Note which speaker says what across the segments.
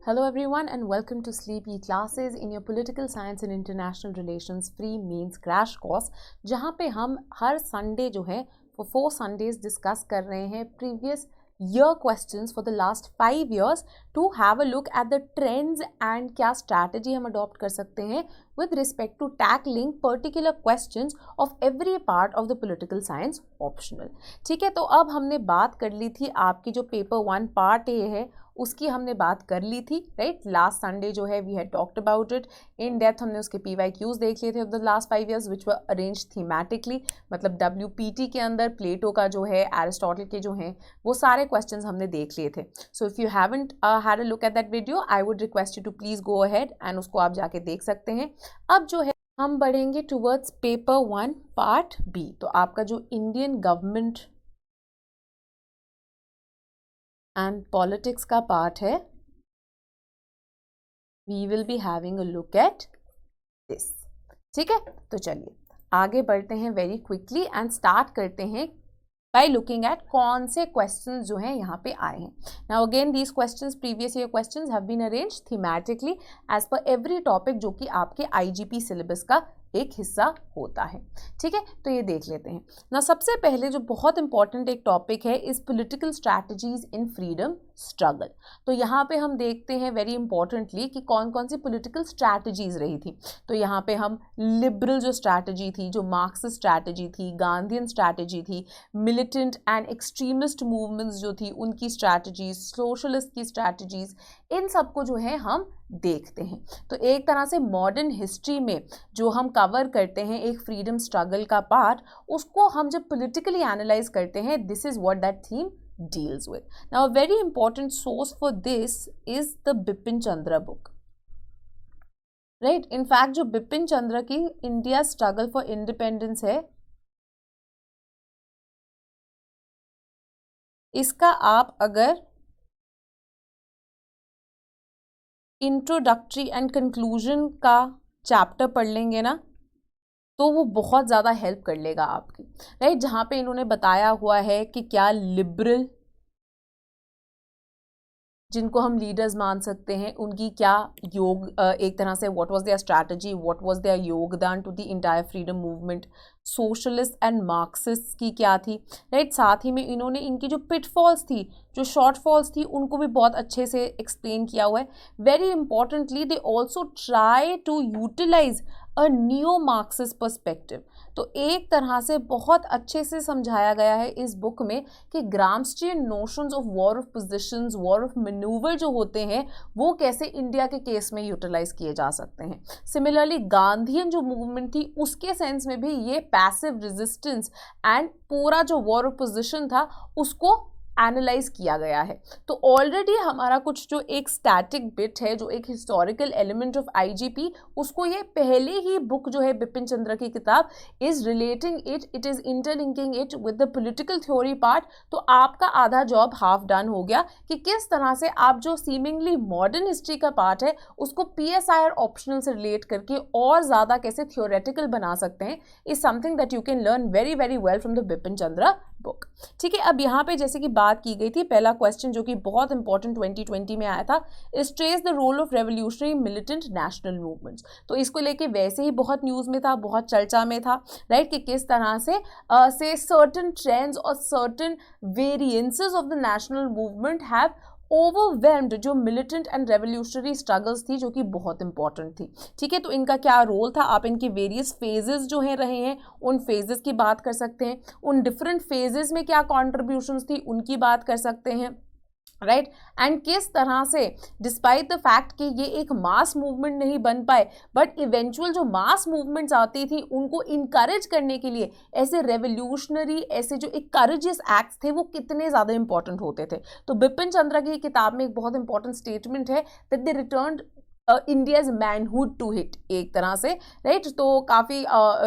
Speaker 1: Hello everyone and welcome to Sleepy Classes in your Political Science and International Relations Free Means Crash Course, जहाँ पे हम हर Sunday जो है for 4 Sundays discuss कर रहे हैं previous year questions for the last 5 years to have a look at the trends and क्या strategy हम adopt कर सकते हैं with respect to tackling particular questions of every part of the political science optional. ठीक है, तो अब हमने बात कर ली थी आपकी जो पेपर 1 पार्ट ए है उसकी हमने बात कर ली थी, राइट. लास्ट संडे जो है we had talked about it in depth. हमने उसके PYQs देख लिए थे of the last 5 years which were arrange thematically, मतलब WPT के अंदर प्लेटो का जो है, एरिस्टोटल के जो हैं, वो सारे क्वेश्चंस हमने देख लिए थे. So if you haven't had a look at that video I would request you to please go ahead and उसको आप जाके देख सकते हैं. अब जो है हम बढ़ेंगे टूवर्ड्स पेपर 1 पार्ट बी. तो आपका जो इंडियन गवर्नमेंट एंड पॉलिटिक्स का पार्ट है, we will be having a look at this. ठीक है, तो चलिए आगे बढ़ते हैं वेरी क्विकली एंड स्टार्ट करते हैं बाय लुकिंग एट कौन से क्वेश्चंस जो हैं यहाँ पे आए हैं. Now again these questions, previous year questions have been arranged thematically as per every topic जो कि आपके IGP सिलेबस का एक हिस्सा होता है. ठीक है, तो ये देख लेते हैं ना. सबसे पहले जो बहुत इंपॉर्टेंट एक टॉपिक है is political strategies in freedom struggle. तो यहाँ पे हम देखते हैं वेरी इंपॉर्टेंटली कि कौन कौन सी पॉलिटिकल स्ट्रैटेजीज रही थी. तो यहाँ पे हम लिबरल जो स्ट्रैटेजी थी, जो मार्क्सिस्ट स्ट्रैटेजी थी, गांधीयन स्ट्रैटेजी थी, मिलिटेंट एंड एक्सट्रीमिस्ट मूवमेंट्स जो थी उनकी स्ट्रैटेजीज, सोशलिस्ट की स्ट्रैटेजीज, इन सबको जो है हम देखते हैं. तो एक तरह से मॉडर्न हिस्ट्री में जो हम कवर करते हैं एक फ्रीडम स्ट्रगल का पार्ट, उसको हम जब पॉलिटिकली एनालाइज करते हैं, this is what that theme deals with. Now a very important source for this is the Bipin Chandra book, right? In fact जो बिपिन चंद्र की इंडिया स्ट्रगल फॉर इंडिपेंडेंस है, इसका आप अगर इंट्रोडक्टरी एंड कंक्लूजन का chapter पढ़ लेंगे ना, तो वो बहुत ज़्यादा हेल्प कर लेगा आपकी, राइट. जहाँ पे इन्होंने बताया हुआ है कि क्या लिबरल जिनको हम लीडर्स मान सकते हैं उनकी क्या योग, एक तरह से what was their strategy, what was their योगदान to the entire freedom movement, socialist and Marxist की क्या थी, राइट. साथ ही में इन्होंने इनकी जो पिटफॉल्स थी, जो शॉर्टफॉल्स थी, उनको भी बहुत अच्छे से एक्सप्लेन किया हुआ है. Very importantly they also try to utilise a new Marxist perspective. तो एक तरह से बहुत अच्छे से समझाया गया है इस बुक में कि Gramscian notions of war of positions, war of manoeuvre जो होते हैं, वो कैसे इंडिया के केस में यूटिलाइज किए जा सकते हैं. सिमिलरली गांधीयन जो मूवमेंट थी उसके सेंस में भी ये पैसिव रेजिस्टेंस एंड पूरा जो वॉर ऑफ पोजीशन था उसको एनालाइज किया गया है. तो ऑलरेडी हमारा कुछ जो एक स्टैटिक बिट है, जो एक हिस्टोरिकल एलिमेंट ऑफ IGP, उसको ये पहले ही बुक जो है बिपिन चंद्र की किताब is relating it, it is interlinking it with the political theory part. तो आपका आधा जॉब हाफ डन हो गया कि किस तरह से आप जो सीमिंगली मॉडर्न हिस्ट्री का पार्ट है उसको PSI और ऑप्शनल से रिलेट करके और ज़्यादा कैसे थ्योरेटिकल बना सकते हैं, is something that you can learn very very well from the Bipin Chandra book. ठीक है, अब यहाँ पे जैसे कि बात की गई थी, पहला क्वेश्चन जो कि बहुत इंपॉर्टेंट 2020 में आया था, is trace the role of revolutionary militant national movements. तो इसको लेके वैसे ही बहुत न्यूज़ में था, बहुत चर्चा में था, राइट, कि किस तरह से सर्टन ट्रेंड्स और certain variances of the national movement have overwhelmed जो मिलिटेंट एंड रेवोल्यूशनरी स्ट्रगल्स थी, जो कि बहुत इंपॉर्टेंट थी. ठीक है, तो इनका क्या रोल था, आप इनके वेरियस फेजेस जो हैं रहे हैं उन फेजेस की बात कर सकते हैं, उन डिफरेंट फेजेस में क्या कॉन्ट्रीब्यूशंस थी उनकी बात कर सकते हैं, राइट. एंड किस तरह से डिस्पाइट द फैक्ट कि ये एक मास मूवमेंट नहीं बन पाए, बट इवेंचुअल जो मास मूवमेंट्स आती थी उनको इनकरेज करने के लिए ऐसे रेवोल्यूशनरी, ऐसे जो एक करेजियस एक्ट्स थे, वो कितने ज़्यादा इंपॉर्टेंट होते थे. तो बिपिन चंद्र की किताब में एक बहुत इंपॉर्टेंट स्टेटमेंट है that they returned India's manhood to hit एक तरह से, राइट। तो काफ़ी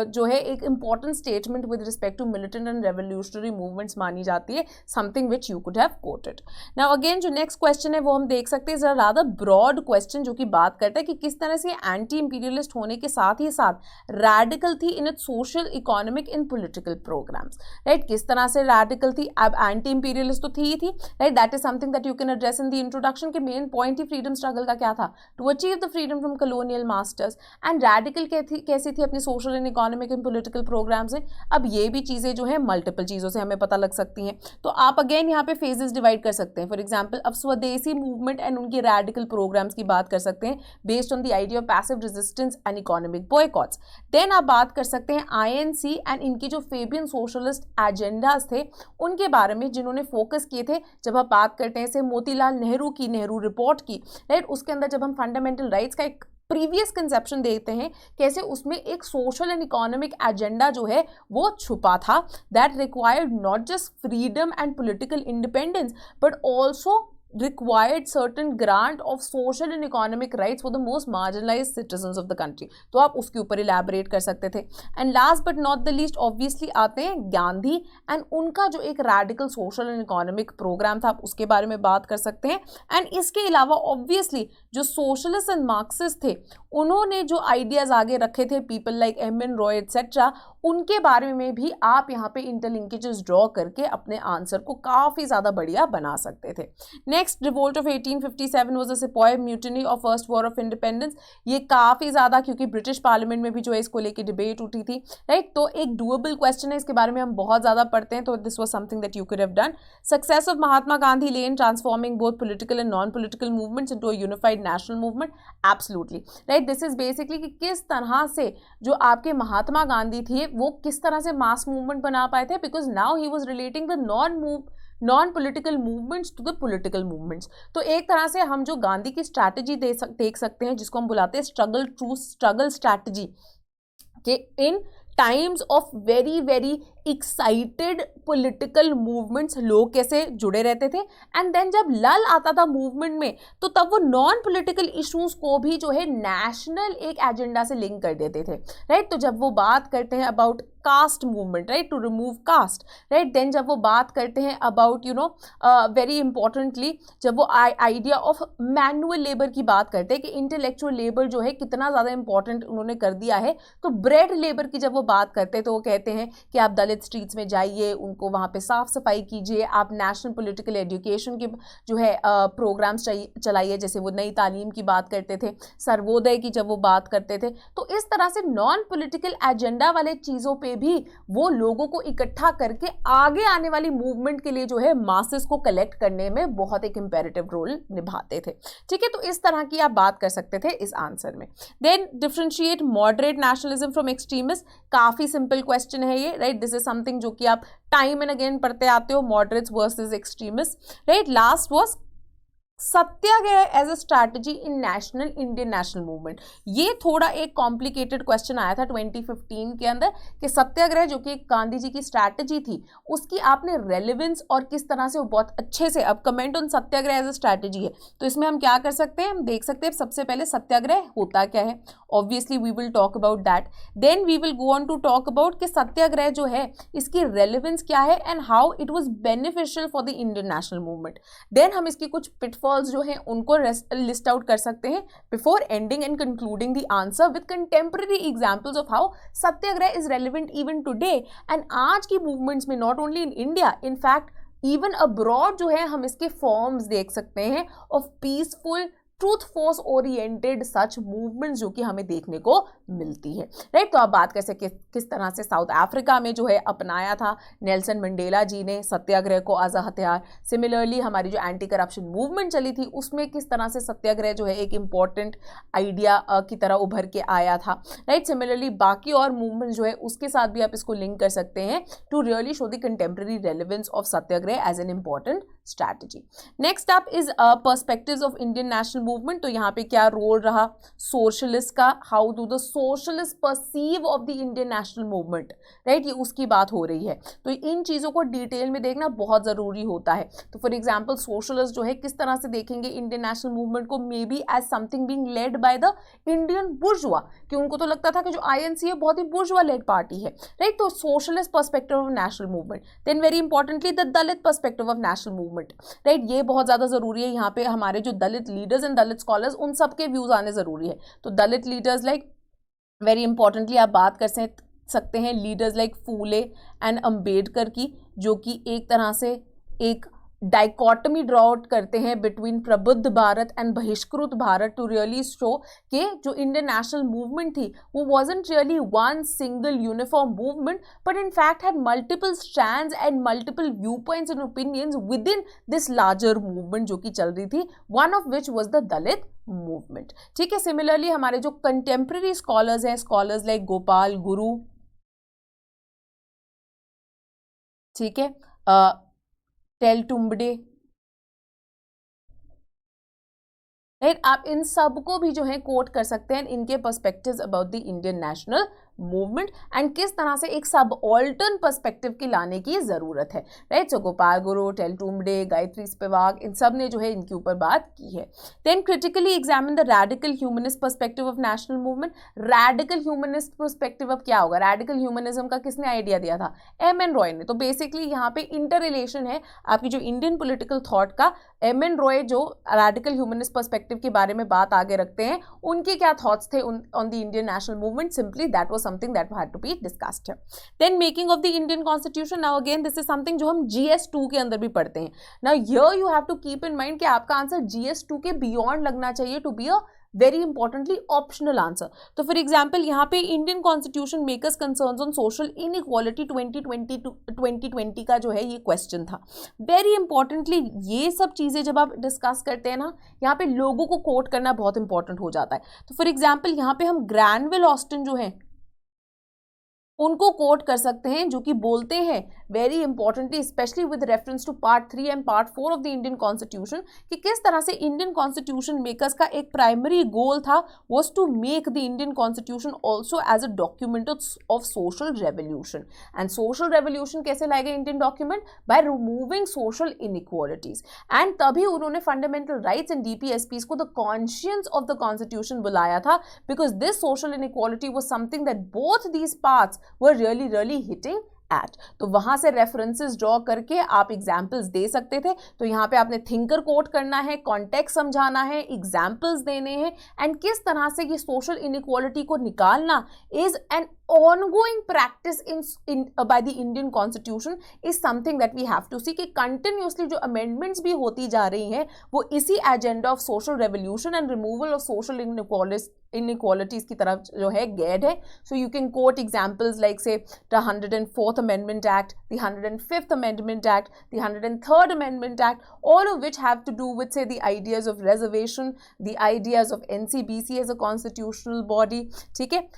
Speaker 1: जो है एक important statement with respect to militant and revolutionary movements मानी जाती है, something which you could have quoted. Now again जो नेक्स्ट क्वेश्चन है वो हम देख सकते हैं, ज़्यादा ब्रॉड क्वेश्चन जो कि बात करता है कि किस तरह से एंटी इंपीरियलिस्ट होने के साथ ही साथ रैडिकल थी in its social, economic and political programmes, right. किस तरह से रैडिकल थी, अब एंटी इंपीरियलिस्ट तो थी ही थी, right. That is something that you can address in the introduction के मेन पॉइंट ही फ्रीडम स्ट्रगल का क्या था, to achieve the freedom from colonial masters. And radical कैसी थी अपनी social and economic and political programme से। अब ये भी चीज़ें जो है मल्टीपल चीज़ों से हमें पता लग सकती हैं, तो आप अगेन यहाँ पे फेजेस डिवाइड कर सकते हैं। फॉर एग्जांपल अब स्वदेशी मूवमेंट एंड उनके रैडिकल प्रोग्राम्स की बात कर सकते हैं based on the idea of passive resistance and economic boycotts. Then आप बात कर सकते हैं आईएनसी एंड इनकी जो फेबियन सोशलिस्ट एजेंडाज थे उनके बारे में, जिन्होंने फोकस किए थे। जब आप बात करते हैं जैसे मोतीलाल नेहरू की नेहरू रिपोर्ट की, राइट, उसके अंदर जब हम फंडामेंटल राइट्स का एक प्रीवियस कंसेप्शन देखते हैं, कैसे उसमें एक सोशल एंड इकोनॉमिक एजेंडा जो है वो छुपा था, that required not just freedom and political independence but also required certain grant of social and economic rights for the most marginalized citizens of the country। तो आप उसके ऊपर इलेबोरेट कर सकते थे। And last but not the least obviously आते हैं Gandhi and उनका जो एक radical social and economic programme था, आप उसके बारे में बात कर सकते हैं। एंड इसके अलावा ऑब्वियसली जो सोशलिस्ट एंड मार्क्सिस्ट थे उन्होंने जो आइडियाज आगे रखे थे, people like M.N.. Roy etcetera, उनके बारे में भी आप यहाँ पे इंटरलिंकेजेस ड्रॉ करके अपने आंसर को काफ़ी ज़्यादा बढ़िया बना सकते थे। Next, revolt of 1857 was the सिपाही म्यूटिनी और फर्स्ट वॉर ऑफ इंडिपेंडेंस। ये काफ़ी ज़्यादा, क्योंकि ब्रिटिश पार्लियामेंट में भी जो है इसको लेके डिबेट उठी थी, राइट। तो एक डूएबल क्वेश्चन है, इसके बारे में हम बहुत ज़्यादा पढ़ते हैं, तो this was something that you could have done. Success of Mahatma Gandhi lane transforming both political and non political movements into a unified national movement, absolutely, right. This is basically कि किस तरह से जो आपके महात्मा गांधी थे वो किस तरह से मास मूवमेंट बना पाए थे, because now he was relating the non political movements to the political movements. तो एक तरह से हम जो गांधी की स्ट्रैटेजी देख सकते हैं, जिसको हम बुलाते हैं स्ट्रगल स्ट्रैटेजी, के in times of very very excited political movements लोग कैसे जुड़े रहते थे। एंड देन जब लल आता था मूवमेंट में, तो तब वो नॉन पॉलिटिकल इश्यूज को भी जो है नेशनल एक एजेंडा से लिंक कर देते थे, राइट। तो जब वो बात करते हैं about caste movement, right, to remove caste, right, then जब वो बात करते हैं अबाउट वेरी इंपॉर्टेंटली जब वो आइडिया ऑफ मैनुअल लेबर की बात करते हैं कि इंटेलेक्चुअल लेबर जो है कितना ज़्यादा इंपॉर्टेंट उन्होंने कर दिया है। तो ब्रेड लेबर की जब वो बात करते हैं तो वो कहते हैं कि आप दलित स्ट्रीट्स में जाइए, उनको वहाँ पे साफ सफाई कीजिए, आप नेशनल पॉलिटिकल एजुकेशन के जो है प्रोग्राम्स चलाइए, जैसे वो नई तालीम की बात करते थे, सर्वोदय की जब वो बात करते थे। तो इस तरह से नॉन पॉलिटिकल एजेंडा वाले चीज़ों पे भी वो लोगों को इकट्ठा करके आगे आने वाली मूवमेंट के लिए जो है मासेस को कलेक्ट करने में बहुत एक इंपेरेटिव रोल निभाते थे, ठीक है। तो इस तरह की आप बात कर सकते थे इस आंसर में। Then differentiate moderate nationalism from extremist, काफी सिंपल क्वेश्चन है ये, राइट। दिस इज समथिंग जो कि आप टाइम एंड अगेन पढ़ते आते हो, moderates versus extremist, right. Last was satyagraha as a strategy in national Indian national movement. ये थोड़ा एक कॉम्प्लिकेटेड क्वेश्चन आया था 2015 के अंदर कि सत्याग्रह जो कि गांधी जी की स्ट्रैटेजी थी उसकी आपने रेलेवेंस और किस तरह से वो बहुत अच्छे से, अब comment on satyagraha as a strategy है, तो इसमें हम क्या कर सकते हैं, हम देख सकते हैं सबसे पहले सत्याग्रह होता क्या है, obviously we will talk about that. Then we will go on to talk about कि सत्याग्रह जो है इसकी रेलेवेंस क्या है and how it was beneficial for the Indian national movement. Then हम इसकी कुछ पिटफॉल्स जो हैं उनको लिस्ट आउट कर सकते हैं before ending and concluding the answer with contemporary examples of how Satyagraha is relevant even today and आज की मूवमेंट्स में, not only in India, in fact even abroad जो है हम इसके फॉर्म्स देख सकते हैं of peaceful truth force oriented such movements जो कि हमें देखने को मिलती है, राइट। तो आप बात कर सकते किस तरह से साउथ अफ्रीका में जो है अपनाया था नेल्सन मंडेला जी ने सत्याग्रह को एज अ हथियार। सिमिलरली हमारी जो एंटी करप्शन मूवमेंट चली थी उसमें किस तरह से सत्याग्रह जो है एक इंपॉर्टेंट आइडिया की तरह उभर के आया था, राइट। सिमिलरली बाकी और मूवमेंट जो है उसके साथ भी आप इसको लिंक कर सकते हैं to really show the contemporary relevance of satyagraha as an important strategy. Next up is perspectives of Indian national movement. तो यहाँ पे क्या रोल रहा सोशलिस्ट का, how do the socialist perceive of the Indian national movement, right, ये उसकी बात हो रही है। तो इन चीज़ों को डिटेल में देखना बहुत ज़रूरी होता है। तो फॉर एग्जाम्पल सोशलिस्ट जो है किस तरह से देखेंगे इंडियन नेशनल मूवमेंट को, maybe as something being led by the Indian bourgeois, कि उनको तो लगता था कि जो आईएनसी है बहुत ही बुर्जुआ लेड पार्टी है, राइट। तो socialist perspective of national movement. Then very importantly the Dalit perspective of national movement, right, ये बहुत ज़्यादा ज़रूरी है। यहाँ पे हमारे जो Dalit leaders and Dalit scholars उन सबके व्यूज़ आने ज़रूरी है। तो Dalit leaders like very importantly आप बात कर सकते हैं leaders like Phule and Ambedkar की, जो कि एक तरह से एक डाइकोटमी ड्रॉ आउट करते हैं बिटवीन प्रबुद्ध भारत एंड बहिष्कृत भारत टू रियली शो कि जो इंडियन नेशनल मूवमेंट थी वो wasn't really one single uniform movement but in fact had multiple strands and multiple viewpoints and opinions within this larger movement जो कि चल रही थी, one of which was the Dalit movement। ठीक है। Similarly हमारे जो कंटेम्प्रेरी स्कॉलर्स हैं, स्कॉलर्स लाइक गोपाल गुरु, ठीक है, टेलटुम्बडे, राइट, आप इन सब को भी जो है कोट कर सकते हैं इनके perspectives about the Indian national movement and किस तरह से एक सब ऑल्टर्न पर्सपेक्टिव की लाने की जरूरत है, राइट। सो गोपाल गुरु, टेलटुम्बडे, गायत्री स्पिवाक, इन सब ने जो है इनके ऊपर बात की है। Then critically examine the radical humanist perspective of national movement. Radical humanist perspective अब क्या होगा, रेडिकल ह्यूमनिज्म का किसने आइडिया दिया था, एम.एन. रॉय ने। तो बेसिकली यहाँ पे इंटर रिलेशन है आपकी जो इंडियन पोलिटिकल थॉट का। एम.एन. रॉय जो रेडिकल ह्यूमनिस्ट पर्सपेक्टिव के बारे में बात आगे रखते हैं, उनके क्या थॉट्स थे on the Indian national movement, simply that was something that had to be discussed here. Then making of the Indian Constitution. Now again this is something जो हम GS2 के अंदर भी पढ़ते हैं। Now here you have to keep in mind कि आपका answer GS2 के beyond लगना चाहिए to be a very importantly optional answer। तो for example यहाँ पे Indian Constitution makers concerns on social inequality 2020 का जो है ये क्वेश्चन था। वेरी इंपॉर्टेंटली ये सब चीज़ें जब आप डिस्कस करते हैं ना, यहाँ पे लोगों को कोट करना बहुत इंपॉर्टेंट हो जाता है। तो फॉर एग्जाम्पल यहाँ पे हम ग्रैनविल ऑस्टिन जो है उनको कोट कर सकते हैं, जो कि बोलते हैं very importantly specially with reference to part 3 and part 4 of the Indian Constitution, कि किस तरह से इंडियन कॉन्स्टिट्यूशन मेकर्स का एक प्राइमरी गोल था was to make the Indian Constitution also as a document of social revolution. And social revolution कैसे लाएगा Indian document, by removing social inequalities. And तभी उन्होंने फंडामेंटल राइट्स एंड DPSPs को the conscience of the Constitution बुलाया था, because this social inequality was something that both these parts were really hitting at। तो वहां से रेफरेंसेस ड्रॉ करके आप एग्जाम्पल्स दे सकते थे। तो यहाँ पे आपने थिंकर कोट करना है, कॉन्टेक्स्ट समझाना है, एग्जाम्पल्स देने हैं, एंड किस तरह से ये सोशल इनइक्वालिटी को निकालना is an ongoing practice in by the Indian Constitution is something that we have to see कि continuously जो amendments भी होती जा रही हैं वो इसी agenda of social revolution and removal of social inequalities की तरफ जो है गेड है। So you can quote examples like say the 104th Amendment Act, the 105th Amendment Act, the 103rd Amendment Act, all of which have to do with say the ideas of reservation, the ideas of NCBC as a constitutional body। ठीक है,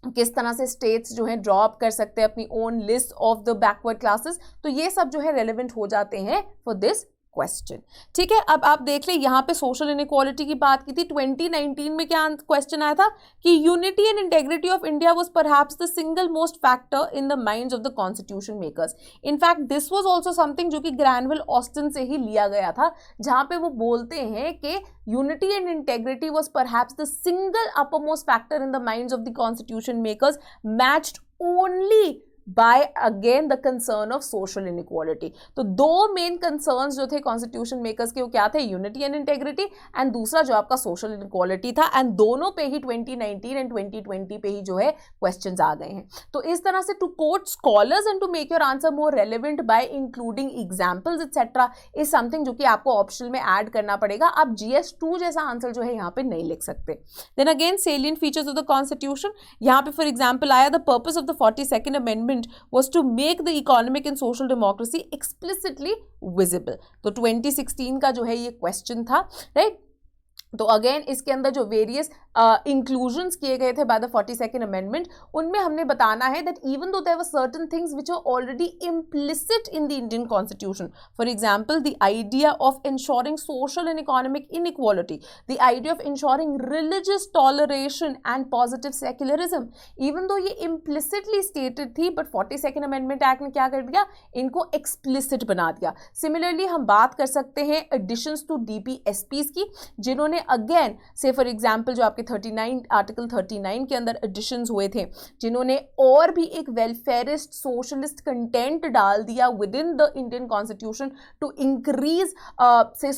Speaker 1: किस तरह से states जो है drop कर सकते हैं अपनी own list of the backward classes. तो ये सब जो है रेलेवेंट हो जाते हैं फॉर दिस क्वेश्चन। ठीक है, अब आप देख ले यहाँ पे सोशल इनइक्वालिटी की बात की थी। 2019 में क्या क्वेश्चन आया था कि unity and integrity of India was perhaps the single most factor in the minds of the constitution makers. In fact this was also something जो कि ग्रैनविल ऑस्टिन से ही लिया गया था, जहाँ पे वो बोलते हैं कि unity and integrity was perhaps the single uppermost factor in the minds of the constitution makers, matched only by again the concern of social inequality. तो दो मेन कंसर्न्स जो थे कॉन्स्टिट्यूशन मेकर्स के वो क्या थे, यूनिटी एंड इंटेग्रिटी, एंड दूसरा जो आपका सोशल इनइक्वालिटी था। एंड दोनों पे ही 2019 एंड 2020 पे ही जो है क्वेश्चंस आ गए हैं। तो इस तरह से to quote scholars and to make your answer more relevant by including examples etcetera is something जो कि आपको ऑप्शनल में ऐड करना पड़ेगा। आप GS2 जैसा आंसर जो है यहाँ पे नहीं लिख सकते। Then again salient features of the Constitution, यहाँ पे फॉर एग्जाम्पल आया the purpose of the 42nd amendment was to make the economic and social democracy explicitly visible। तो 2016 का जो है ये क्वेश्चन था, राइट। तो अगेन इसके अंदर जो वेरियस इंक्लूजन्स किए गए थे बाय द 42nd अमेंडमेंट, उनमें हमने बताना है that even though there were certain things which are already implicit in the Indian Constitution, for example the idea of ensuring social and economic inequality, the idea of ensuring religious toleration and positive secularism, even though ये implicitly stated थी, but 42nd amendment act ने क्या कर दिया, इनको explicit बना दिया. Similarly हम बात कर सकते हैं एडिशंस टू DPSPs की, जिन्होंने अगेन से फॉर एग्जांपल जो आपके 39 आर्टिकल 39 के अंदर एडिशंस हुए थे, जिन्होंने और भी एक वेलफेयरिस्ट सोशलिस्ट कंटेंट डाल दिया within the Indian constitution to increase से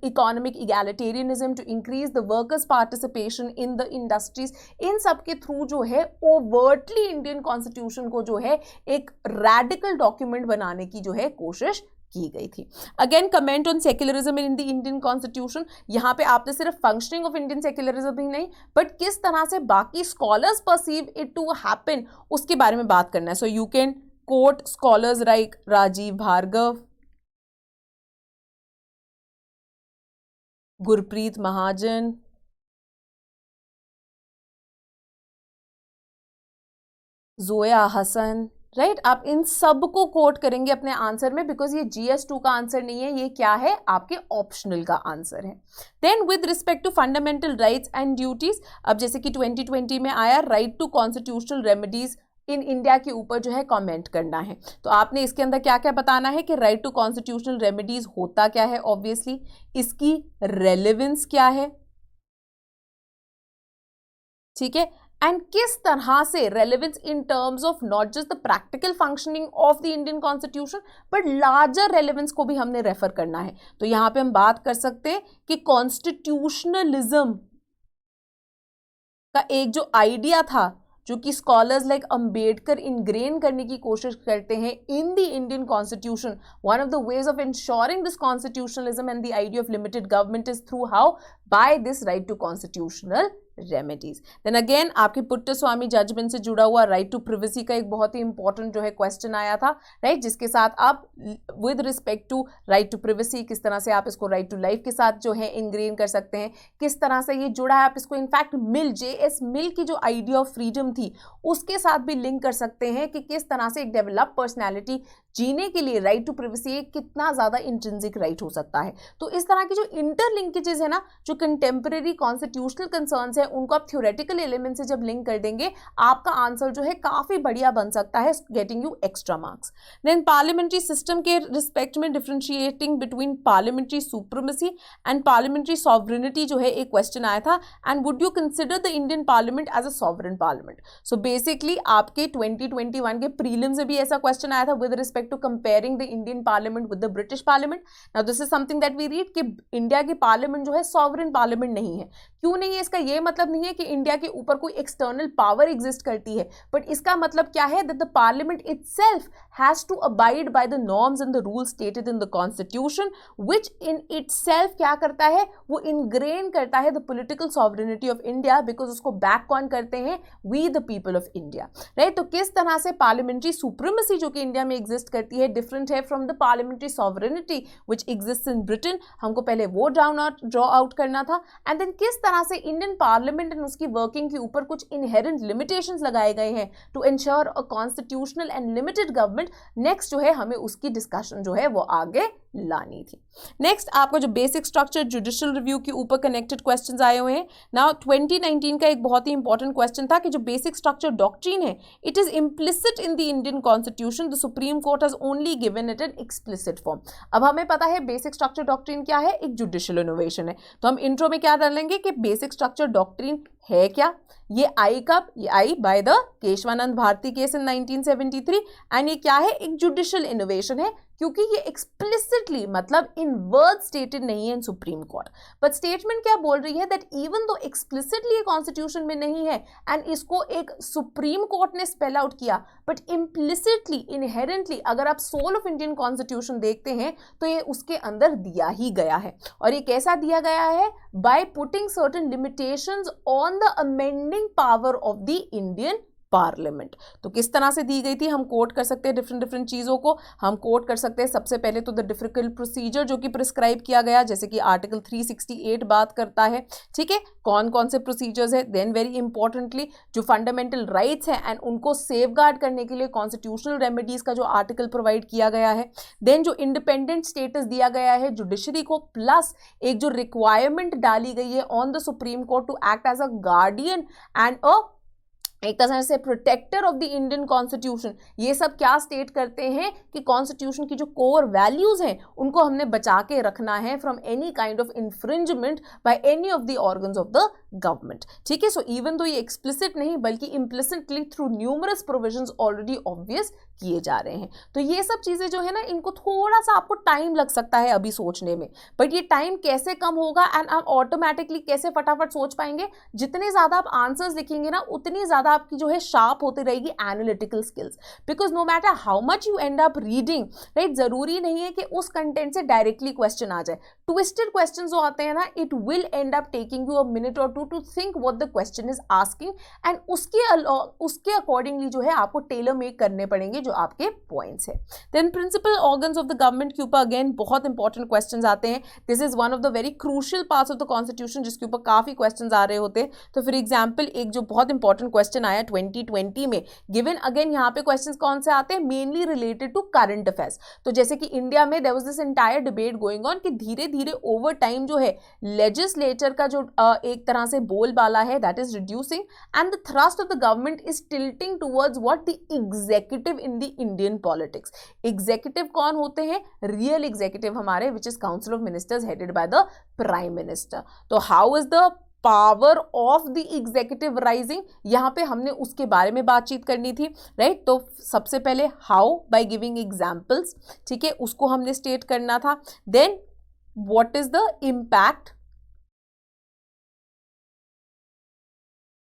Speaker 1: economic egalitarianism, to increase the workers participation in the industries. इन सब के थ्रू जो है ओवर्टली इंडियन कॉन्स्टिट्यूशन को जो है एक रैडिकल डॉक्यूमेंट बनाने की जो है कोशिश की गई थी. Again comment on secularism in the Indian Constitution. यहाँ पे आपने सिर्फ फंक्शनिंग ऑफ इंडियन सेक्युलरिज्म ही नहीं, बट किस तरह से बाकी scholars perceive it to happen उसके बारे में बात करना है. So you can quote scholars like Rajeev Bhargava, Gurpreet Mahajan, Zoya Hasan, right आप इन सब को कोट करेंगे अपने आंसर में, बिकॉज ये GS2 का आंसर नहीं है, ये क्या है आपके ऑप्शनल का आंसर है. Then with respect to fundamental rights and duties, अब जैसे कि 2020 में आया right to constitutional remedies in India के ऊपर जो है कमेंट करना है. तो आपने इसके अंदर क्या क्या बताना है कि राइट टू कॉन्स्टिट्यूशनल रेमेडीज होता क्या है, ऑब्वियसली इसकी रेलेवेंस क्या है, ठीक है, एंड किस तरह से relevance in terms of not just the practical functioning of the Indian constitution but larger relevance को भी हमने रेफर करना है. तो यहां पे हम बात कर सकते हैं कि कॉन्स्टिट्यूशनलिज्म का एक जो आइडिया था, जो कि स्कॉलर्स लाइक अंबेडकर इनग्रेन करने की कोशिश करते हैं in the Indian constitution, one of the ways of ensuring this constitutionalism and the idea of limited government is through how, by this right to constitutional remedies. Then again आपके Puttaswamy judgement से जुड़ा हुआ right to privacy का एक बहुत ही important जो है question आया था, राइट, जिसके साथ आप with respect to right to privacy किस तरह से आप इसको राइट टू लाइफ के साथ जो है इनग्रेन कर सकते हैं, किस तरह से ये जुड़ा है, आप इसको इनफैक्ट मिल JS मिल की जो आइडिया ऑफ फ्रीडम थी उसके साथ भी लिंक कर सकते हैं कि किस तरह से एक डेवलप पर्सनैलिटी जीने के लिए राइट टू प्रिवेसी कितना ज़्यादा इंट्रिंसिक राइट हो सकता है. तो इस तरह की जो इंटरलिंकेजेस है ना, जो कंटेम्प्रेरी कॉन्स्टिट्यूशनल कंसर्न्स है, उनको आप थ्योरेटिकल एलिमेंट से जब लिंक कर देंगे, आपका आंसर जो है काफ़ी बढ़िया बन सकता है, getting you extra marks. Then parliamentary system के रिस्पेक्ट में differentiating between parliamentary supremacy and parliamentary sovereignty जो है एक क्वेश्चन आया था, and would you consider the Indian parliament as a sovereign parliament. So basically आपके 2021 के प्रीलिम्स में भी ऐसा क्वेश्चन आया था with respect to comparing the Indian Parliament with the British Parliament. Now this is something that we read कि India की parliament जो है सॉवरेन पार्लियामेंट नहीं है. क्यों नहीं है? इसका ये मतलब नहीं है कि इंडिया के ऊपर कोई एक्सटर्नल पावर एग्जिस्ट करती है, बट इसका मतलब क्या है, that the parliament itself has to abide by the norms and the rules stated in the constitution, which in itself क्या करता है, वो इनग्रेन करता है the political sovereignty of India, because उसको बैक कौन करते हैं, we the people of India, right. तो किस तरह से पार्लियामेंट्री सुप्रीमेसी जो कि इंडिया में एग्जिस्ट करती है डिफरेंट है from the parliamentary sovereignty which exists in Britain, हमको पहले वो ड्रॉ आउट करना था. एंड देन किस तरह से इंडियन पार्लियामेंट एंड उसकी वर्किंग के ऊपर कुछ इनहेरेंट लिमिटेशंस लगाए गए हैं to ensure a constitutional and limited government. Next जो है हमें उसकी डिस्कशन जो है वो आगे लानी थी. नेक्स्ट आपका जो बेसिक स्ट्रक्चर जुडिशियल रिव्यू के ऊपर कनेक्टेड क्वेश्चंस आए हुए हैं. नाउ 2019 का एक बहुत ही इंपॉर्टेंट क्वेश्चन था कि जो बेसिक स्ट्रक्चर डॉक्ट्रिन है, it is implicit in the Indian constitution, the supreme court has only given it an explicit form. अब हमें पता है बेसिक स्ट्रक्चर डॉक्ट्रिन क्या है, एक जुडिशियल इनोवेशन है. तो हम इंट्रो में क्या डालेंगे कि बेसिक स्ट्रक्चर डॉक्ट्रिन है क्या, ये आई कब, ये आई by the Kesavananda Bharati case in 1973, and ये क्या है, एक जुडिशियल इनोवेशन है, क्योंकि ये एक्सप्लिसिटली मतलब इन वर्ड स्टेटेड नहीं है इन सुप्रीम कोर्ट, बट स्टेटमेंट क्या बोल रही है, दैट इवन दो एक्सप्लिसिटली ये कॉन्स्टिट्यूशन में नहीं है एंड इसको एक सुप्रीम कोर्ट ने स्पेल आउट किया, बट इम्प्लिसिटली इनहेरेंटली अगर आप सोल ऑफ इंडियन कॉन्स्टिट्यूशन देखते हैं तो ये उसके अंदर दिया ही गया है. और ये कैसा दिया गया है, by putting certain limitations on the amending power of the Indian parliament. तो किस तरह से दी गई थी, हम कोट कर सकते हैं डिफरेंट डिफरेंट चीज़ों को। हम कोट कर सकते हैं सबसे पहले तो द डिफिकल्ट प्रोसीजर जो कि प्रिस्क्राइब किया गया, जैसे कि आर्टिकल 368 बात करता है, ठीक है, कौन कौन से प्रोसीजर्स है। देन वेरी इंपॉर्टेंटली जो फंडामेंटल राइट्स हैं एंड उनको सेफगार्ड करने के लिए कॉन्स्टिट्यूशनल रेमेडीज का जो आर्टिकल प्रोवाइड किया गया है। देन जो इंडिपेंडेंट स्टेटस दिया गया है जुडिशरी को, प्लस एक जो रिक्वायरमेंट डाली गई है on the supreme court to act as a guardian and एक तरह से protector of the Indian constitution. ये सब क्या स्टेट करते हैं कि कॉन्स्टिट्यूशन की जो कोर वैल्यूज हैं उनको हमने बचा के रखना है from any kind of infringement by any of the organs of the government, ठीक है। सो इवन दो ये एक्सप्लिसिट नहीं बल्कि implicitly through numerous provisions already obvious किए जा रहे हैं। तो ये सब चीजें जो है ना, इनको थोड़ा सा आपको टाइम लग सकता है अभी सोचने में, बट ये टाइम कैसे कम होगा एंड आप ऑटोमेटिकली कैसे फटाफट सोच पाएंगे, जितने ज्यादा आप आंसर्स लिखेंगे ना उतनी ज्यादा आपकी जो है शार्प होती रहेगी analytical skills. Because no matter how much you end up reading, right, जरूरी नहीं है कि उस कंटेंट से डायरेक्टली क्वेश्चन आ जाए। ट्विस्टेड क्वेश्चन जो आते हैं ना, it will end up taking you a minute और two to think what the question is asking and उसके अकॉर्डिंगली जो है आपको टेलर मेक करने पड़ेंगे जो आपके पॉइंट्स है। Then principal organs of the government के ऊपर अगेन बहुत इंपॉर्टेंट क्वेश्चंस आते हैं। This is one of the very crucial parts of the constitution जिसके ऊपर काफी क्वेश्चंस आ रहे होते हैं। तो फॉर एग्जांपल एक जो बहुत इंपॉर्टेंट क्वेश्चन आया 2020 में गिवन, अगेन यहाँ पे क्वेश्चंस कौन से आते हैं, mainly related to current affairs. तो जैसे कि इंडिया में there was this entire debate going on कि धीरे धीरे ओवर टाइम जो है लेजिस्लेचर का जो एक तरह से बोलबाला है that is reducing and the thrust of the government is tilting towards what the executive in the Indian politics. Executive कौन होते हैं, रियल एग्जीक्यूटिव हमारे which is council of ministers headed by the prime minister. तो how is the power of the executive rising, यहां पे हमने उसके बारे में बातचीत करनी थी, राइट। तो सबसे पहले हाउ, बाय गिविंग एग्जांपल्स, ठीक है, उसको हमने स्टेट करना था। Then what is the impact,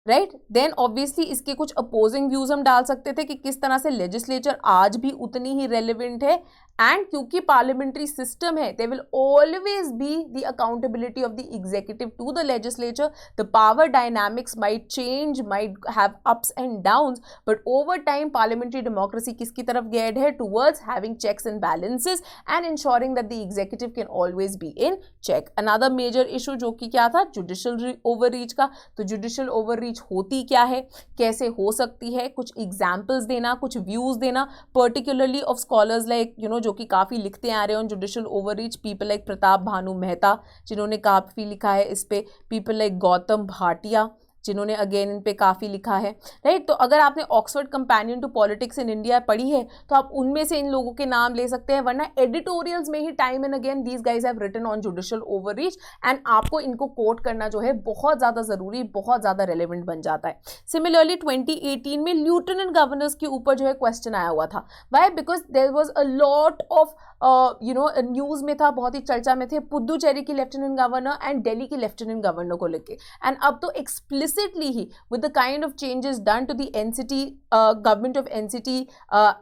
Speaker 1: right. Then obviously इसके कुछ अपोजिंग व्यूज हम डाल सकते थे कि किस तरह से लेजिस्लेचर आज भी उतनी ही रेलिवेंट है एंड क्योंकि पार्लियामेंट्री सिस्टम है there will always be the accountability of the executive to the legislature. The power dynamics might change, might have ups and downs, but over time parliamentary democracy किसकी तरफ geared है, towards having checks and balances and ensuring that the executive can always be in check. Another major issue जो कि क्या था, judicial overreach का। तो judicial overreach होती क्या है, कैसे हो सकती है, कुछ एग्जाम्पल्स देना, कुछ व्यूज देना, पर्टिकुलरली ऑफ स्कॉलर्स लाइक जो कि काफी लिखते आ रहे हैं on judicial overreach, people like Pratap Bhanu Mehta जिन्होंने काफी लिखा है इस पे, पीपल लाइक गौतम भाटिया जिन्होंने अगेन इन पे काफ़ी लिखा है, राइट। तो अगर आपने Oxford companion to politics in India पढ़ी है तो आप उनमें से इन लोगों के नाम ले सकते हैं, वरना एडिटोरियल्स में ही time and again these guys have written on judicial overreach and आपको इनको कोट करना जो है बहुत ज़्यादा ज़रूरी, बहुत ज़्यादा रेलिवेंट बन जाता है। सिमिलरली 2018 में लेफ्टिनेंट गवर्नर्स के ऊपर जो है क्वेश्चन आया हुआ था। Why, because there was a lot of news में था, बहुत ही चर्चा में थे पुदुचेरी की लेफ्टिनेंट गवर्नर एंड दिल्ली की लेफ्टिनेंट गवर्नर को लेके। एंड अब तो explicitly he with the kind of changes done to the NCT government of NCT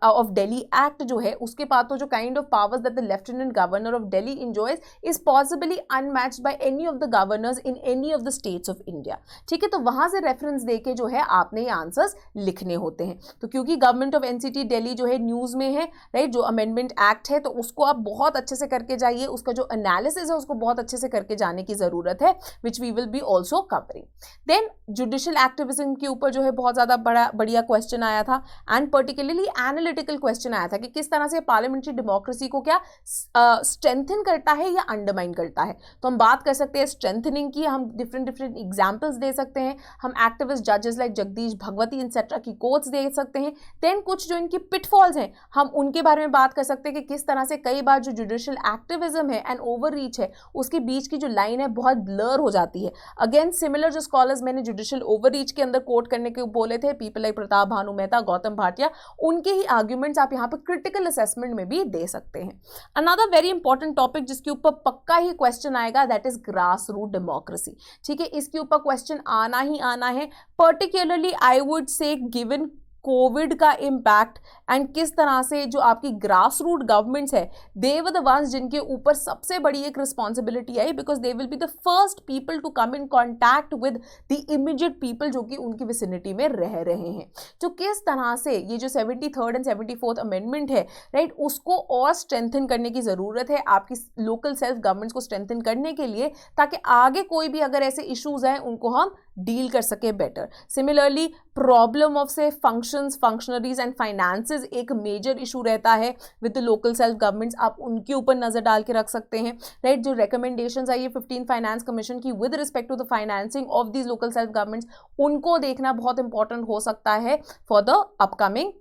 Speaker 1: of Delhi Act जो है उसके बाद तो जो kind of powers that the Lieutenant Governor of Delhi enjoys is possibly unmatched by any of the governors in any of the states of India। ठीक है, तो वहां से रेफरेंस देके जो है आपने ये आंसर्स लिखने होते हैं। तो क्योंकि गवर्नमेंट ऑफ NCT दिल्ली जो है न्यूज में है, राइट, जो अमेंडमेंट एक्ट है, तो उसको आप बहुत अच्छे से करके जाइए, उसका जो एनालिसिस है उसको बहुत अच्छे से करके जाने की जरूरत है, which we will be also covering. Then judicial activism के ऊपर जो है बहुत ज़्यादा बढ़िया क्वेश्चन आया था एंड पर्टिकुलरली एनालिटिकल क्वेश्चन आया था कि किस तरह से पार्लियामेंट्री डेमोक्रेसी को क्या स्ट्रेंथन करता है या अंडरमाइन करता है। तो हम बात कर सकते हैं स्ट्रेंथनिंग की, हम डिफरेंट एग्जाम्पल्स दे सकते हैं, हम एक्टिविस्ट जजेस लाइक जगदीश भगवती इंसेट्रा की कोट्स दे सकते हैं। देन कुछ जो इनकी पिटफॉल्स हैं हम उनके बारे में बात कर सकते हैं कि किस तरह से कई बार जो जुडिशियल एक्टिविज्म है एंड ओवररीच है उसके बीच की जो लाइन है बहुत ब्लर हो जाती है। अगेन सिमिलर जो स्कॉलर्स मैंने जुडिशियल ओवररीच के अंदर कोट करने के बोले थे, पीपल लाइक प्रताप भानु मेहता, गौतम भाटिया, उनके ही आर्ग्यूमेंट्स आप यहाँ पे क्रिटिकल असेसमेंट में भी दे सकते हैं। अनदर वेरी इंपॉर्टेंट टॉपिक जिसके ऊपर पक्का ही क्वेश्चन आएगा that is grass root democracy. ठीक है, इसके ऊपर क्वेश्चन आना ही आना है। Particularly I would say given COVID का इम्पैक्ट एंड किस तरह से जो आपकी ग्रास रूट गवर्नमेंट्स है, दे वर द वंस जिनके ऊपर सबसे बड़ी एक रिस्पॉन्सिबिलिटी आई, because they will be the first people to come in contact with the immediate people जो कि उनकी विसिनिटी में रह रहे हैं। तो किस तरह से ये जो 73rd एंड 74th अमेंडमेंट है, राइट, उसको और स्ट्रेंथन करने की ज़रूरत है आपकी लोकल सेल्फ गवर्नमेंट्स को स्ट्रेंथन करने के लिए, ताकि आगे कोई भी अगर ऐसे इश्यूज हैं उनको हम डील कर सके बेटर। सिमिलरली प्रॉब्लम ऑफ से फंक्शंस, फंक्शनरीज एंड फाइनेंसेस एक मेजर इशू रहता है with the local self governments, आप उनके ऊपर नजर डाल के रख सकते हैं, राइट। जो रिकमेंडेशंस आई है 15 फाइनेंस कमीशन की with respect to the financing of these local self governments, उनको देखना बहुत इंपॉर्टेंट हो सकता है for the upcoming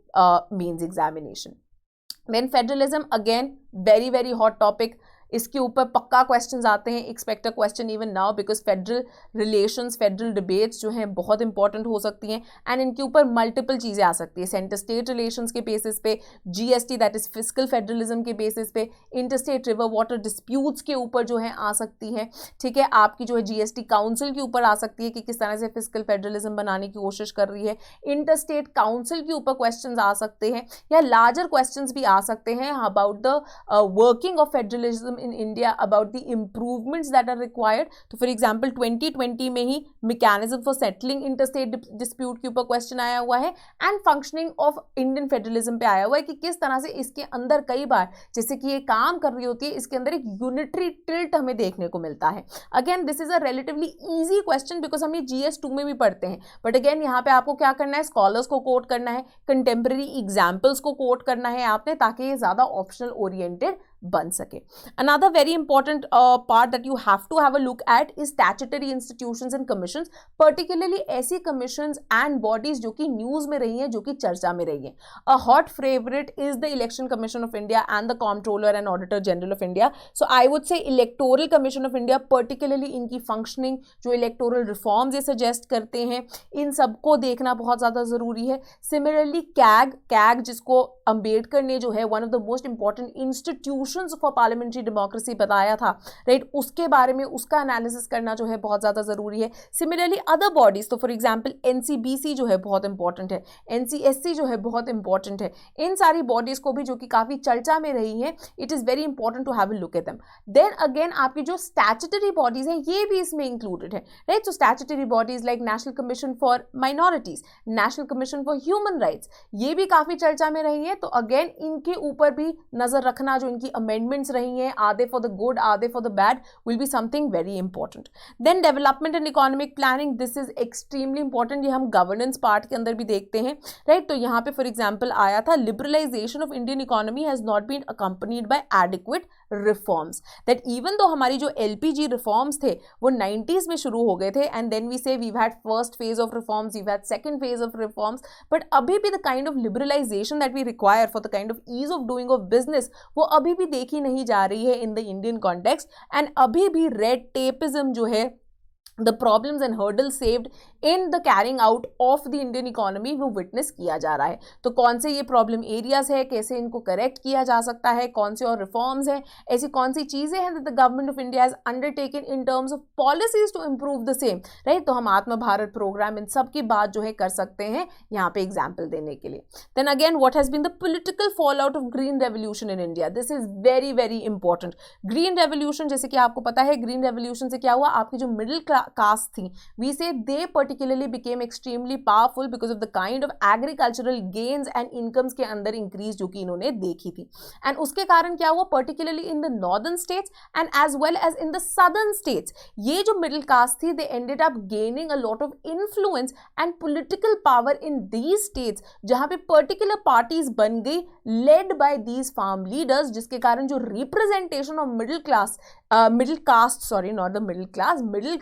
Speaker 1: mains examination. Then federalism, again very very hot topic, इसके ऊपर पक्का क्वेश्चंस आते हैं, expect a question even now, because federal relations, federal debates जो हैं बहुत इंपॉर्टेंट हो सकती हैं एंड इनके ऊपर मल्टीपल चीज़ें आ सकती है, सेंटर स्टेट रिलेशंस के बेसिस पे, GST that is fiscal federalism के बेसिस पे, इंटरस्टेट रिवर वाटर डिस्प्यूट्स के ऊपर जो है आ सकती है, ठीक है। आपकी जो है जीएसटी काउंसिल के ऊपर आ सकती है कि किस तरह से फिस्कल फेडरलिज्म बनाने की कोशिश कर रही है, इंटरस्टेट काउंसिल के ऊपर क्वेश्चंस आ सकते हैं, या लार्जर क्वेश्चंस भी आ सकते हैं about the working of federalism in India, about the improvements that are required। तो for example 2020 में ही mechanism for settling interstate dispute के ऊपर क्वेश्चन आया हुआ है, and functioning of Indian federalism पे आया हुआ है कि किस तरह से इसके अंदर कई बार जैसे कि ये काम कर रही होती है, इसके अंदर एक यूनिटरी टिल्ट हमें देखने को मिलता है। Again this is a relatively easy question because हम ये GS2 में भी पढ़ते हैं, बट अगेन यहाँ पे आपको क्या करना है, स्कॉलर्स को कोट करना है, कंटेम्प्रेरी एग्जाम्पल्स को कोट करना है आपने, ताकि ये ज्यादा ऑप्शनल ओरिएंटेड बन सके। Another very important part that you have to have a look at is statutory institutions and commissions, particularly ऐसी commissions and bodies जो कि न्यूज में रही हैं, जो कि चर्चा में रही हैं। A hot favorite is the Election Commission of India and the Comptroller and Auditor General of India. So I would say Electoral Commission of India, particularly इनकी functioning, जो electoral reforms ये suggest करते हैं, इन सबको देखना बहुत ज़्यादा ज़रूरी है। Similarly CAG जिसको अंबेडकर ने जो है one of the most important institutions for parliamentary democracy बताया था, राइट, उसके बारे में उसका एनालिसिस करना जो है बहुत ज़्यादा ज़रूरी है। सिमिलरली अदर बॉडीज, तो फॉर एग्जांपल NCBC जो है बहुत इंपॉर्टेंट है, NCSC जो है बहुत इंपॉर्टेंट है, इन सारी बॉडीज को भी जो कि काफ़ी चर्चा में रही है, it is very important to have a look at them. Then again आपकी जो स्टैट्यूटरी बॉडीज हैं ये भी इसमें इंक्लूडेड है, right. So statutory bodies like national commission for minorities, national commission for human rights, ये भी काफ़ी चर्चा में रही है, तो अगेन इनके ऊपर भी नज़र रखना, जो इनकी अमेंडमेंट्स रही हैं, are they for the good, are they for the bad, will be something very important. Then development and economic planning, this is extremely important, ये हम गवर्नेंस पार्ट के अंदर भी देखते हैं, राइट। तो यहाँ पे फॉर एग्जांपल आया था, liberalisation of Indian economy has not been accompanied by adequate reforms, that even though हमारी जो LPG रिफॉर्म्स थे वो 90s में शुरू हो गए थे, and then we say we've had first phase of reforms, we've had second phase of reforms, but अभी भी the kind of liberalisation that we require for the kind of ease of doing of business, वो अभी भी देखी नहीं जा रही है in the Indian context, and अभी भी रेड टेपिज्म जो है, the problems and hurdles saved in the carrying out of the Indian economy वो विटनेस किया जा रहा है। तो कौन से ये प्रॉब्लम एरियाज है, कैसे इनको करेक्ट किया जा सकता है, कौन से और रिफॉर्म्स हैं, ऐसी कौन सी चीज़ें हैं that the government of India has undertaken in terms of policies to improve the same, right. तो हम आत्म भारत प्रोग्राम इन सब की बात जो है कर सकते हैं यहाँ पे एग्जाम्पल देने के लिए। Then again what has been the political fall out of green revolution in India, this is very very important. Green revolution, जैसे कि आपको पता है, ग्रीन रेवोल्यूशन से क्या हुआ, आपकी जो मिडिल कास्ट थी, we say they particularly became extremely powerful because of the kind of agricultural gains and incomes के अंदर increase जो कि इन्होंने देखी थी, and उसके कारण क्या हुआ, particularly in the northern states and as well as in the southern states, ये जो middle caste थी, they ended up gaining a lot of influence and political power in these states, जहाँ पे particular parties बन गई led by these farm leaders, जिसके कारण जो representation of middle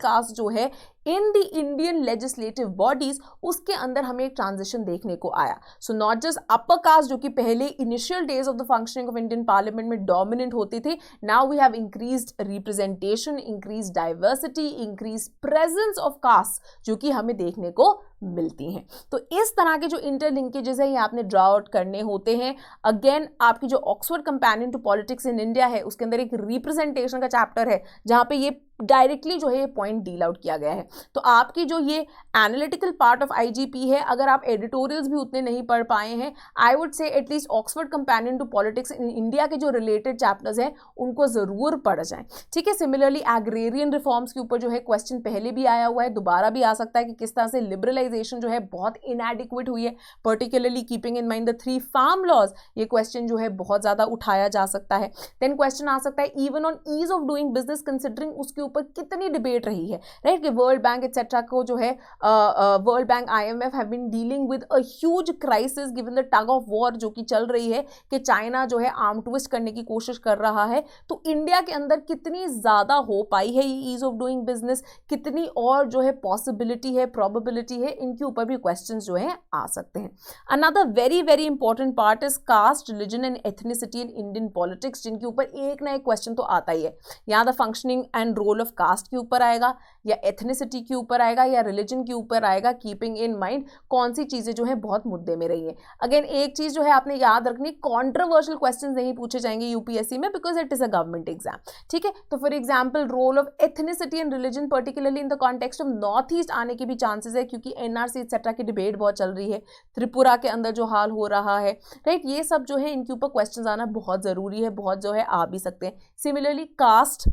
Speaker 1: caste जो है in the Indian legislative bodies, उसके अंदर हमें एक ट्रांजिशन देखने को आया। So not just upper caste जो कि पहले initial days of the functioning of Indian parliament में डोमिनेंट होती थी, now we have increased representation, increase diversity, increase presence of caste जो कि हमें देखने को मिलती हैं। तो इस तरह के जो इंटरलिंकेजेस है ये आपने ड्रा आउट करने होते हैं। अगेन आपकी जो Oxford companion to politics in India है उसके अंदर एक रिप्रेजेंटेशन का चैप्टर है जहाँ पे ये डायरेक्टली जो है ये पॉइंट डील आउट किया गया है। तो आपकी जो ये एनालिटिकल पार्ट ऑफ आईजीपी है, अगर आप एडिटोरियल्स भी उतने नहीं पढ़ पाए हैं, I would say at least Oxford companion to politics in India के जो रिलेटेड चैप्टर्स हैं उनको जरूर पढ़ जाएं, ठीक है। सिमिलरली एग्रेरियन रिफॉर्म्स के ऊपर जो है क्वेश्चन पहले भी आया हुआ है, दोबारा भी आ सकता है कि किस तरह से लिबरलाइजेशन जो है बहुत इनएडिक्वेट हुई है, particularly keeping in mind the 3 farm laws. ये क्वेश्चन जो है बहुत ज्यादा उठाया जा सकता है। देन क्वेश्चन आ सकता है even on ease of doing business considering, उसके ऊपर कितनी डिबेट रही है, राइट, कि वर्ल्ड बैंक एटसेट्रा को जो है world bank IMF have been dealing with a huge crisis given the tug of war जो कि चल रही है, कि चाइना जो है आर्म ट्विस्ट करने की कोशिश कर रहा है। तो इंडिया के अंदर कितनी ज्यादा हो पाई है ये ईज ऑफ डूइंग बिजनेस, कितनी और जो है पॉसिबिलिटी है, प्रोबेबिलिटी है, इनके ऊपर भी क्वेश्चन जो है आ सकते हैं। Another very very important part is caste, religion and ethnicity in Indian politics, जिनके ऊपर एक ना एक क्वेश्चन तो आता ही है। यहाँ the functioning and role of caste के ऊपर आएगा, या एथनिसिटी के ऊपर आएगा, या रिलीजन के ऊपर आएगा, कीपिंग इन माइंड कौन सी चीजें जो है बहुत मुद्दे में रही है। अगेन एक चीज जो है आपने याद रखनी, कॉन्ट्रोवर्शियल क्वेश्चंस नहीं पूछे जाएंगे यूपीएससी में, because it is a government exam, ठीक है। तो for example role of ethnicity and religion particularly in the context of north east आने के भी चांसेस है, क्योंकि एनआरसी एक्सेट्रा की डिबेट बहुत चल रही है, त्रिपुरा के अंदर जो हाल हो रहा है, राइट, ये सब जो है इनके ऊपर क्वेश्चन आना बहुत जरूरी है, बहुत जो है आ भी सकते हैं। सिमिलरली कास्ट,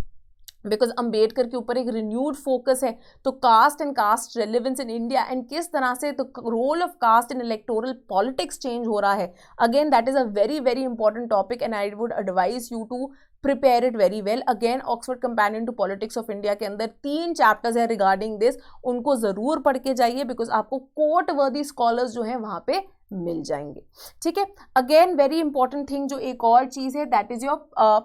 Speaker 1: बिकॉज अंबेडकर के ऊपर एक रिन्यूड फोकस है, तो caste and caste relevance in India and किस तरह से तो role of caste in electoral politics change हो रहा है, again that is a very very important topic and I would advise you to prepare it very well. Again Oxford companion to politics of India के अंदर 3 chapters है regarding this, उनको जरूर पढ़ के जाइए, बिकॉज आपको कोट वर्दी स्कॉलर्स जो है वहां पे मिल जाएंगे, ठीक है। अगेन वेरी इंपॉर्टेंट थिंग जो एक और चीज है, दैट इज योर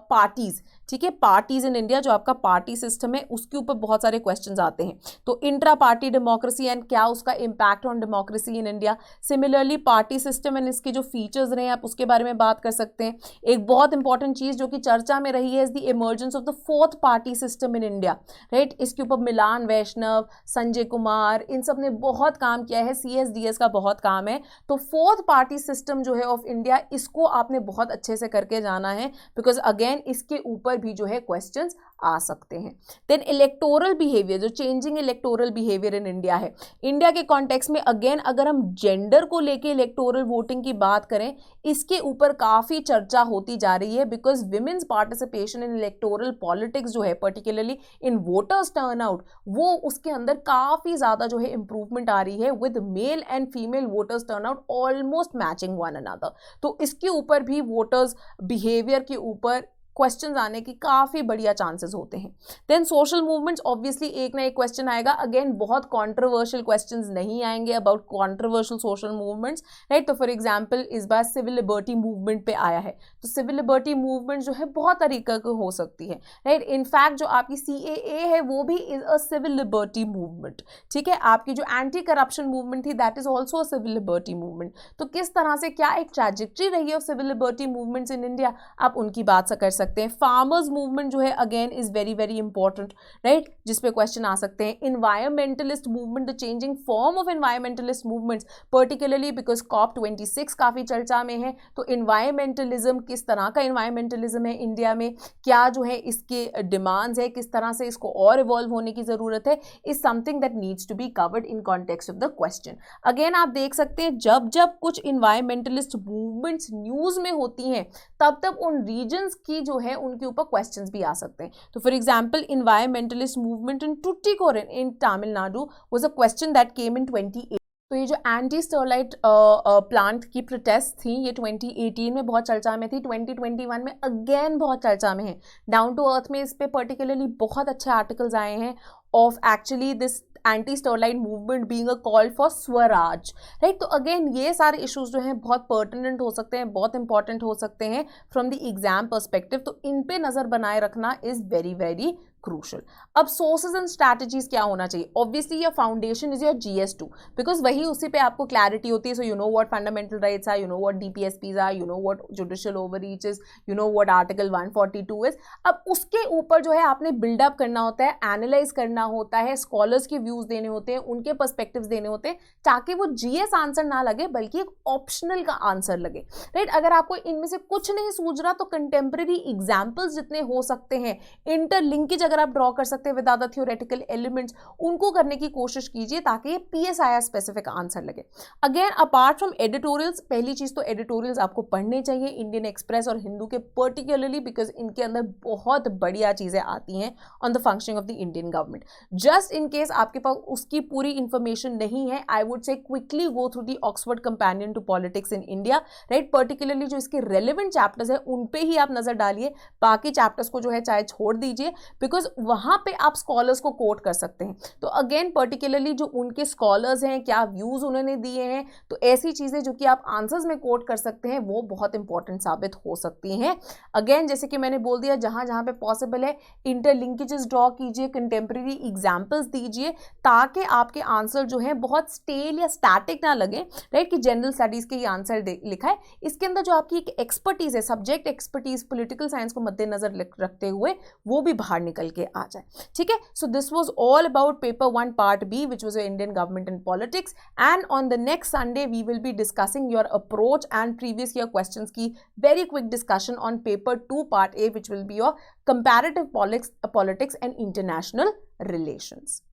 Speaker 1: पार्टीज, ठीक है। पार्टीज इन इंडिया, जो आपका पार्टी सिस्टम है उसके ऊपर बहुत सारे क्वेश्चंस आते हैं। तो इंट्रा पार्टी डेमोक्रेसी एंड क्या उसका impact on democracy in India. Similarly party system and इसके जो फीचर्स रहे आप उसके बारे में बात कर सकते हैं। एक बहुत इंपॉर्टेंट चीज जो कि चर्चा में रही है is the emergence of the 4th party system in India, right. इसके ऊपर मिलान वैष्णव, संजय कुमार, इन सब ने बहुत काम किया है, CSDS का बहुत काम है। तो 4th पार्टी सिस्टम जो है ऑफ इंडिया, इसको आपने बहुत अच्छे से करके जाना है, बिकॉज अगेन इसके ऊपर भी जो है क्वेश्चंस आ सकते हैं। देन इलेक्टोरल बिहेवियर, जो changing electoral behaviour in India है, इंडिया के कॉन्टेक्स्ट में अगेन अगर हम जेंडर को लेके इलेक्टोरल वोटिंग की बात करें, इसके ऊपर काफी चर्चा होती जा रही है, because women's participation in electoral politics जो है पर्टिकुलरली इन वोटर्स टर्नआउट, वो उसके अंदर काफी ज्यादा जो है इंप्रूवमेंट आ रही है, with male and female voters turnout almost matching one another. तो इसके ऊपर भी वोटर्स बिहेवियर के ऊपर क्वेश्चंस आने की काफी बढ़िया चांसेस होते हैं। देन सोशल मूवमेंट्स, ऑब्वियसली एक ना एक क्वेश्चन आएगा, अगेन बहुत कंट्रोवर्शियल क्वेश्चंस नहीं आएंगे about controversial social movements, right. तो फॉर एग्जांपल इस बार सिविल लिबर्टी मूवमेंट पे आया है, तो सिविल लिबर्टी मूवमेंट जो है बहुत तरीके की हो सकती है, राइट। इनफैक्ट जो आपकी CAA है वो भी is a civil liberty movement, ठीक है। आपकी जो एंटी करप्शन मूवमेंट थी that is also a civil liberty movement. तो किस तरह से क्या एक ट्रैजेक्टरी रही है of civil liberty movements in India, आप उनकी बात कर सकते हैं। फार्मर्स मूवमेंट जो है again is very very important, right, जिसपे क्वेश्चन आ सकते हैं। Environmentalist movement, the changing form of environmentalist movements particularly because COP26 काफी चर्चा में है। तो इन्वायरमेंटलिज्म, किस तरह का इन्वायरमेंटलिज्म है इंडिया में, क्या जो है इसके डिमांड्स है, किस तरह से इसको और इवॉल्व होने की जरूरत है, is something that needs to be covered in context of the question. Again आप देख सकते हैं जब जब कुछ इन्वायरमेंटलिस्ट मूवमेंट्स न्यूज में होती हैं, तब तब उन रीजन्स की जो है उनके ऊपर क्वेश्चंस भी आ सकते हैं। तो for example environmentalist movement in Tuticorin in Tamil Nadu was a question that came in 2018। तो ये जो एंटी स्टरलाइट प्लांट की प्रोटेस्ट थी, ये 2018 में बहुत चर्चा में थी, 2021 में अगेन बहुत चर्चा में है। डाउन टू अर्थ में इस पे पर्टिकुलरली बहुत अच्छे आर्टिकल्स आए हैं of actually this anti Sterlite movement being a call for Swaraj, right. तो अगेन ये सारे इश्यूज जो हैं बहुत पर्टिनेंट हो सकते हैं, बहुत इंपॉर्टेंट हो सकते हैं फ्रॉम द एग्जाम पर्सपेक्टिव। तो इन पे नजर बनाए रखना इज वेरी वेरी क्रूशल। अब सोर्सेज एंड स्ट्रैटेजीज क्या होना चाहिए, obviously your foundation is your GS2, because वही उसी पे आपको क्लैरिटी होती है। So you know what fundamental rights are, you know what DPSPs are, you know what judicial overreach is, you know what article 142 is. अब उसके ऊपर जो है आपने बिल्डअप करना होता है, एनालाइज करना होता है, स्कॉलर्स के व्यूज देने होते हैं, उनके पर्सपेक्टिव्स देने होते हैं, ताकि वो GS आंसर ना लगे बल्कि एक ऑप्शनल का आंसर लगे, राइट। अगर आपको इनमें से कुछ नहीं सूझ रहा तो कंटेम्प्रेरी एग्जाम्पल्स जितने हो सकते हैं, इंटरलिंकेज अगर आप ड्रॉ कर सकते हैं विदाउट द थ्योरेटिकल एलिमेंट्स, उनको करने की कोशिश कीजिए ताकि ये PSIR स्पेसिफिक आंसर लगे। अगेन अपार्ट फ्रॉम एडिटोरियल्स, पहली चीज तो एडिटोरियल्स आपको पढ़ने चाहिए इंडियन एक्सप्रेस और हिंदू के पर्टिकुलरली, बिकॉज इनके अंदर बहुत बढ़िया चीजें आती हैं on the functioning of the Indian government. Just in case आपके पास उसकी पूरी इंफॉर्मेशन नहीं है, I would say quickly go through the Oxford companion to politics in India, right. Particularly जो इसके रेलिवेंट चैप्टर्स है उन पे ही आप नजर डालिए, बाकी चैप्टर्स को जो है चाहे छोड़ दीजिए, बिकॉज वहां पे आप स्कॉलर्स को कोट कर सकते हैं। तो अगेन पर्टिकुलरली जो उनके स्कॉलर्स हैं, क्या व्यूज उन्होंने दिए हैं, तो ऐसी चीजें जो कि आप आंसर्स में कोट कर सकते हैं वो बहुत इंपॉर्टेंट साबित हो सकती हैं। अगेन जैसे कि मैंने बोल दिया, जहां जहां पे पॉसिबल है इंटरलिंकेजेस ड्रॉ कीजिए, कंटेम्प्रेरी एग्जाम्पल्स दीजिए, ताकि आपके आंसर जो है बहुत स्टेल या स्टैटिक ना लगे, राइट, कि जनरल स्टडीज के ये आंसर लिखा है। इसके अंदर जो आपकी एक एक्सपर्टीज है, सब्जेक्ट एक्सपर्टीज पॉलिटिकल साइंस को मद्देनजर रखते हुए वो भी बाहर निकल के आ जाए, ठीक है। So this was all about paper 1 part B which was Indian government and politics, and on the next Sunday we will be discussing your approach and previous year questions की very quick discussion on paper 2 part A which will be your comparative politics and international relations.